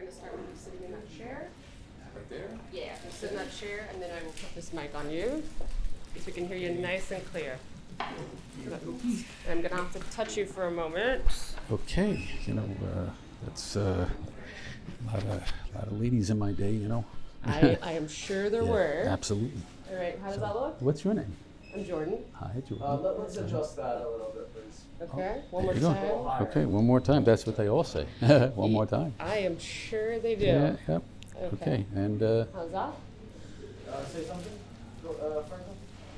going to start with you sitting in that chair. Right there? Yeah, just sit in that chair, and then I will put this mic on you, so we can hear you nice and clear. I'm going to have to touch you for a moment. Okay, that's a lot of ladies in my day, I am sure there were. Absolutely. All right, how does that look? What's your name? I'm Jordon. Hi, Jordan. Let's adjust that a little bit, please. Okay, one more There you time. go. Okay, one more time. That's what they all say. One more time. I am sure they do. Yeah, yep. Okay, and How's that? Say something,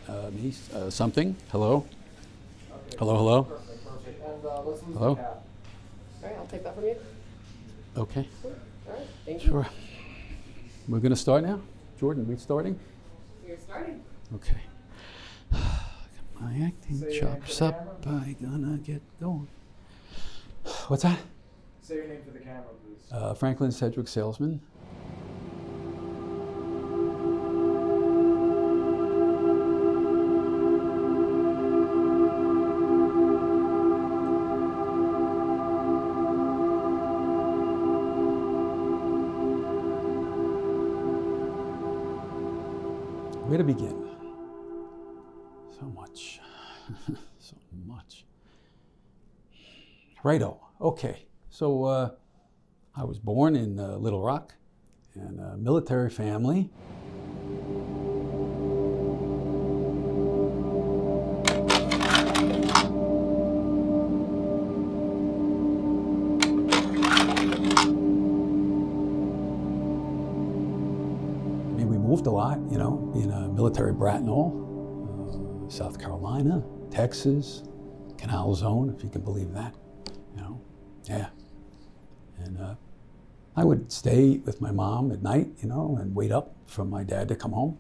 Franklin? me, something. Hello? Okay. Hello? Perfect. And let's lose Hello? the cap. All right, I'll take that from you. Okay, All right, thank you. sure. We're going to start now? Jordan, we starting? You're starting. Okay. My acting Say your name chops for the up, I gonna get going. What's that? Say your name for the camera, please. Franklin Sedgewick, salesman. Where to begin? So much. So much. Righto. Okay. So I was born in Little Rock in a military family. I mean, we moved a lot, being a military brat and all. South Carolina, Texas, Canal Zone, if you can believe that, yeah. And I would stay with my mom at night, and wait up for my dad to come home.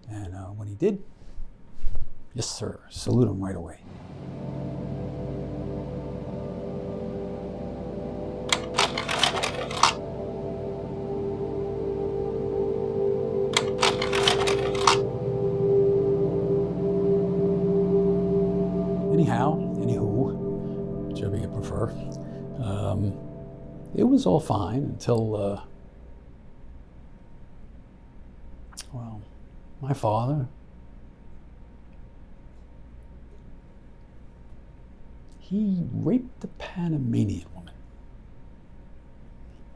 And when he did, yes sir, salute him right away. Anywho, whichever you prefer, it was all fine until, my father, he raped a Panamanian woman.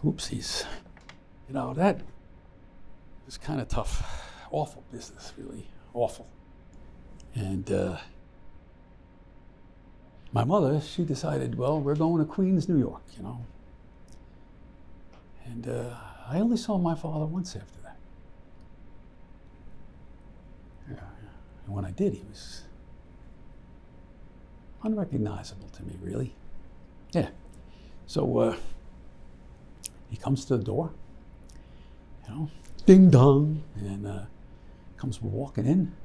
Oopsies. That was kind of tough. Awful business, really. Awful. And my mother, she decided, we're going to Queens, New York, And I only saw my father once after that. Yeah. And when I did, he was unrecognizable to me, really. Yeah. So he comes to the door, ding dong, and comes walking in.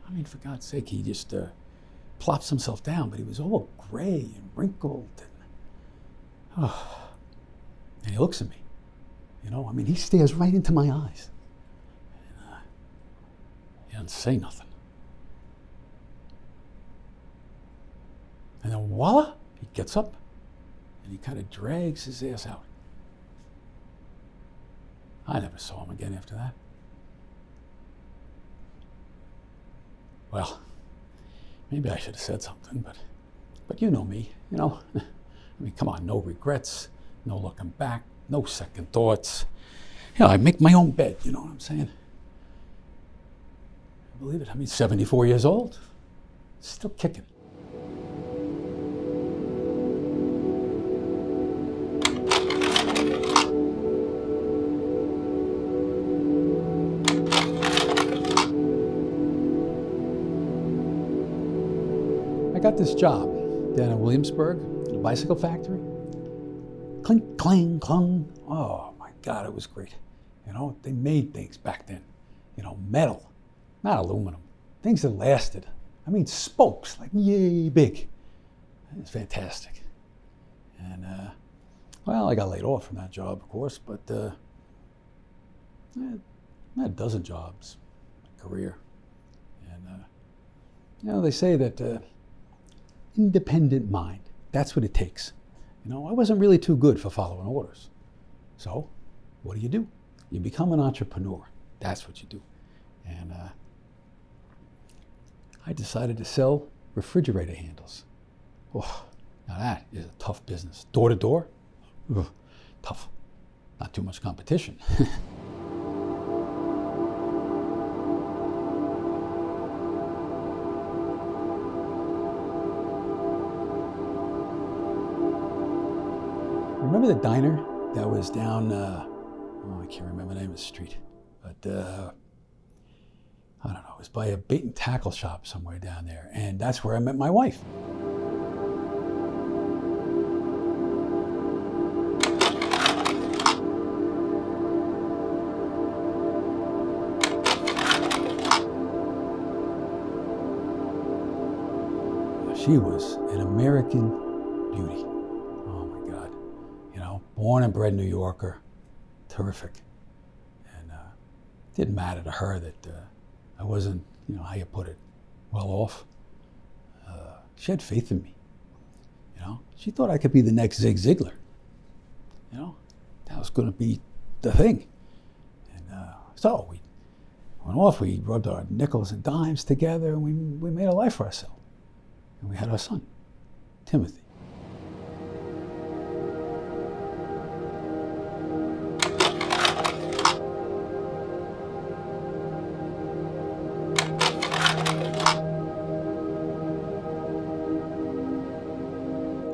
I mean, for God's sake, he just plops himself down, but he was all gray and wrinkled. And he looks at me, he stares right into my eyes. And he doesn't say nothing. And then voila, he gets up and he kind of drags his ass out. I never saw him again after that. Well, maybe I should have said something, but you know me, come on, no regrets, no looking back, no second thoughts. I make my own bed, you know what I'm saying? Believe it, 74 years old, still kicking. I got this job down in Williamsburg, in a bicycle factory. Clink, clang, clung. Oh my God, it was great. They made things back then. Metal, not aluminum. Things that lasted. Spokes, like yay big. It was fantastic. And, I got laid off from that job, of course, but I had a dozen jobs, my career. And, they say that independent mind, that's what it takes. I wasn't really too good for following orders. So what do? You become an entrepreneur. That's what you do. And I decided to sell refrigerator handles. Oh, now that is a tough business. Door to door, ugh, tough. Not too much competition. Remember the diner that was down, I can't remember the name of the street, but I don't know, it was by a bait and tackle shop somewhere down there, and that's where I met my wife. She was an American beauty. Oh my God. You know, born and bred New Yorker, terrific. And it didn't matter to her that I wasn't, you know, how you put it, well off. She had faith in me. You know, she thought I could be the next Zig Ziglar. You know, that was going to be the thing. And so we went off, we rubbed our nickels and dimes together, and we made a life for ourselves. And we had our son, Timothy.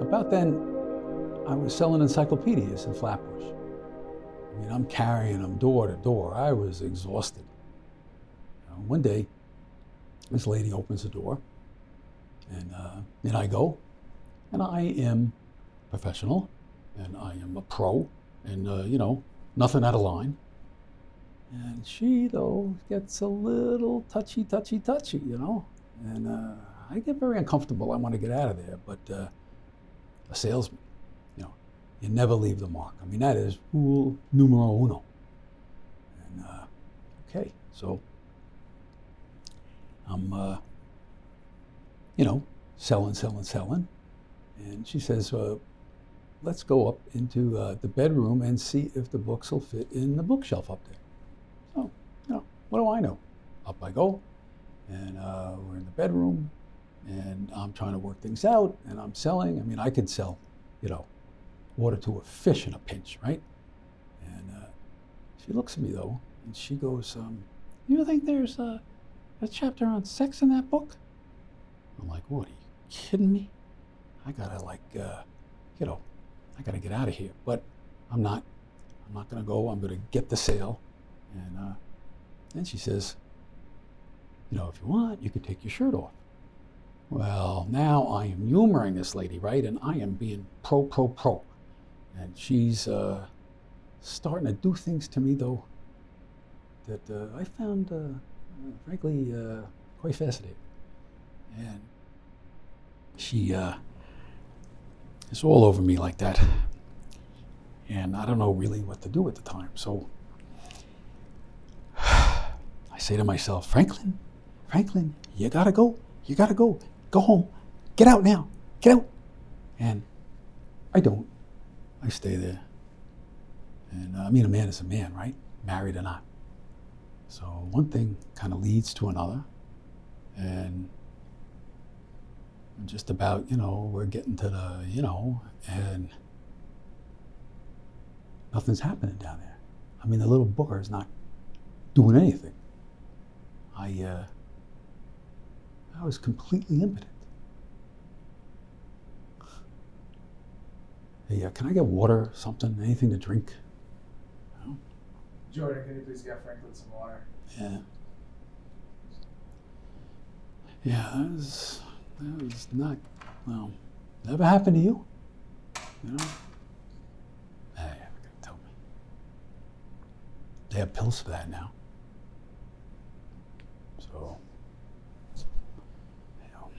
About then, I was selling encyclopedias in Flatbush. I mean, I'm carrying them door to door. I was exhausted. You know, one day, this lady opens the door, and in I go, and I am professional, and I am a pro, and you know, nothing out of line. And she, though, gets a little touchy, you know, and I get very uncomfortable. I want to get out of there, but a salesman, you know, you never leave the mark. I mean, that is rule numero uno. And okay, so I'm, you know, selling. And she says, let's go up into the bedroom and see if the books will fit in the bookshelf up there. So, you know, what do I know? Up I go, and we're in the bedroom, and I'm trying to work things out, and I'm selling. I mean, I could sell, you know, water to a fish in a pinch, right? And she looks at me, though, and she goes, you think there's a chapter on sex in that book? I'm like, what, are you kidding me? I gotta, like, you know, I gotta get out of here. But I'm not gonna go. I'm gonna get the sale. And then she says, you know, if you want, you can take your shirt off. Well, now I am humoring this lady, right? And I am being pro. And she's starting to do things to me, though, that I found, frankly, quite fascinating. And she is all over me like that. And I don't know really what to do at the time. So I say to myself, Franklin, you gotta go. Go home. Get out now. Get out. And I don't. I stay there. And I mean, a man is a man, right? Married or not. So one thing kind of leads to another. And just about, you know, we're getting to the, you know, and nothing's happening down there. I mean, the little booker is not doing anything. I was completely impotent. Hey, can I get water, something, anything to drink? No? Jordon, can you please get Franklin some water? Yeah. Yeah, that was not, well, never happened to you? You know? Hey, you're gonna tell me. They have pills for that now. So, you know.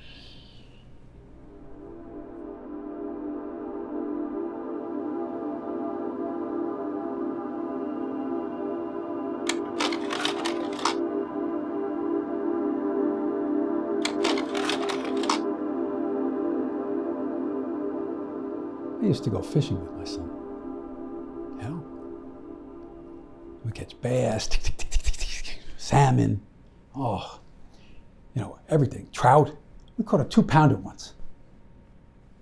I used to go fishing with my son. You know? We catch bass, salmon, oh, everything. Trout. We caught a 2-pounder once.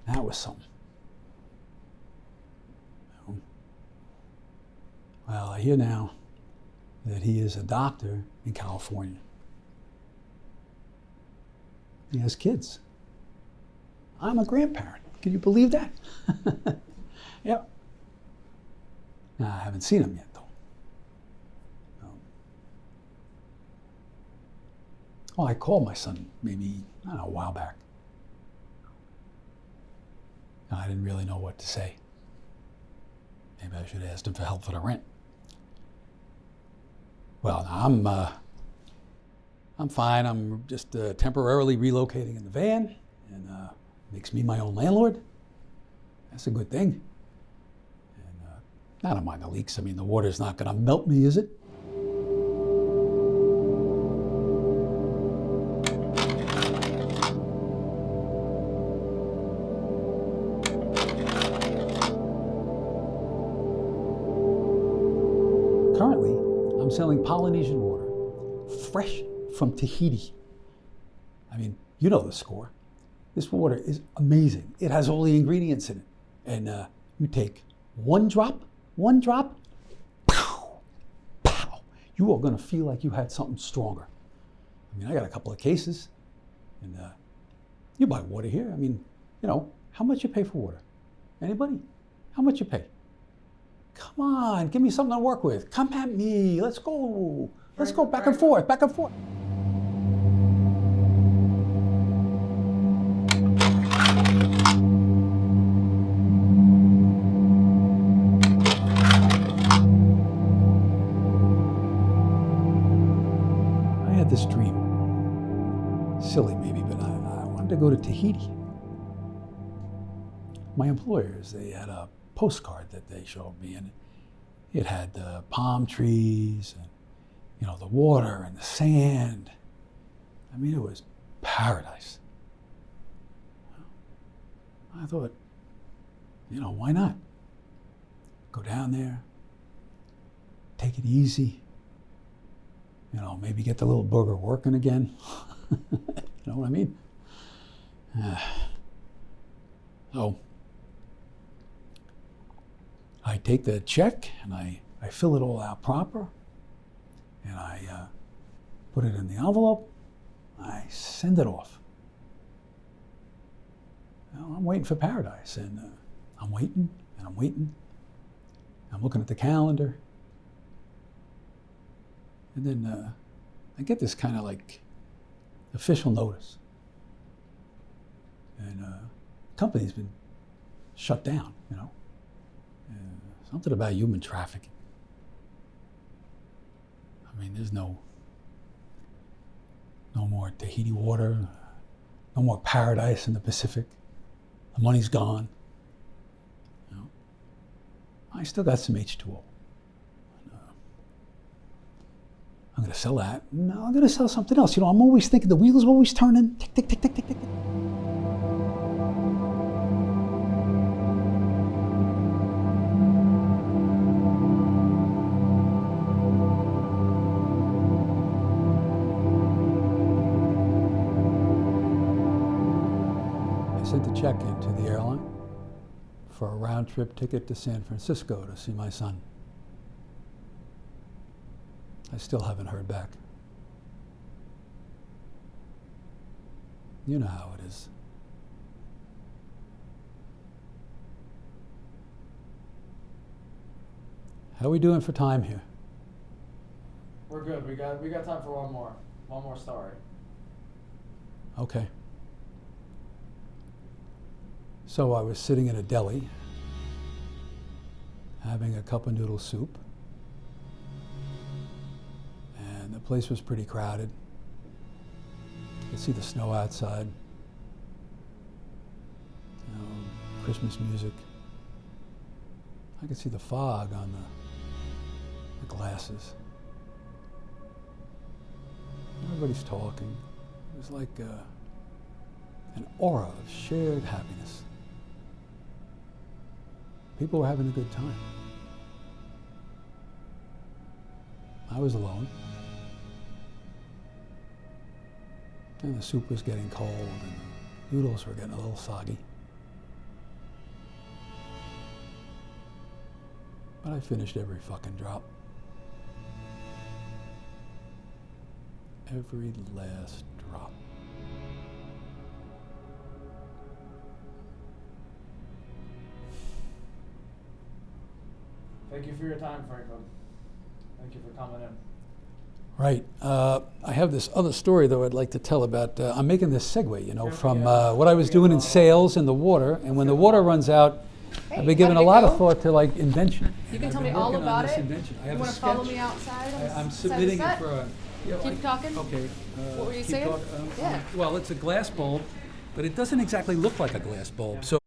That was something. Well, I hear now that he is a doctor in California. He has kids. I'm a grandparent. Can you believe that? Yep. Now, I haven't seen him yet, though. Oh, I called my son maybe, a while back. I didn't really know what to say. Maybe I should have asked him for help for the rent. Well, I'm fine. I'm just temporarily relocating in the van, and makes me my own landlord. That's a good thing. And I don't mind the leaks. I mean, the water's not going to melt me, is it? Currently, I'm selling Polynesian water, fresh from Tahiti. I mean, you know the score. This water is amazing. It has all the ingredients in it. And you take one drop, pow, pow. You are going to feel like you had something stronger. I mean, I got a couple of cases. And you buy water here. I mean, how much you pay for water? Anybody? How much you pay? Come on, give me something to work with. Come at me. Let's go. Let's go back and forth, back and forth. I had this dream. Silly maybe, but I wanted to go to Tahiti. My employers, they had a postcard that they showed me, and it had the palm trees and the water and the sand. I mean, it was paradise. I thought, why not? Go down there, take it easy, maybe get the little booger working again. You know what I mean? So I take the check and I fill it all out proper, and I put it in the envelope. I send it off. I'm waiting for paradise, and I'm waiting, and I'm waiting. I'm looking at the calendar, and then I get this kind of like official notice, and company's been shut down. Something about human trafficking. I mean, there's no more Tahiti water, no more paradise in the Pacific. The money's gone. I still got some H2O. I'm going to sell that. No, I'm going to sell something else. I'm always thinking the wheels are always turning. Tick, tick, tick, tick, tick, tick. Sent a check into the airline for a round-trip ticket to San Francisco to see my son. I still haven't heard back. You know how it is. How are we doing for time here? We're good. We got time for one more story. Okay. So I was sitting in a deli, having a cup of noodle soup, and the place was pretty crowded. You could see the snow outside, Christmas music. I could see the fog on the glasses. Everybody's talking. It was like an aura of shared happiness. People were having a good time. I was alone. And the soup was getting cold, and the noodles were getting a little soggy. But I finished every fucking drop. Every last drop. Thank you for your time, Franklin. Thank you for coming in. Right. I have this other story, though, I'd like to tell about. I'm making this segue, you know, Yeah, from yeah. what I was doing in sales in the water. And when the water runs out, Hey, I've been giving how a did it lot of go? thought to, like, invention. You And can I've tell been me all working on about this it. invention. I You have want a to follow sketch. me outside? I'm Side submitting to it set? for a... Yeah, Keep talking. Okay. What were you keep saying? talk- Yeah. Well, it's a glass bulb, but it doesn't exactly look like a glass bulb. So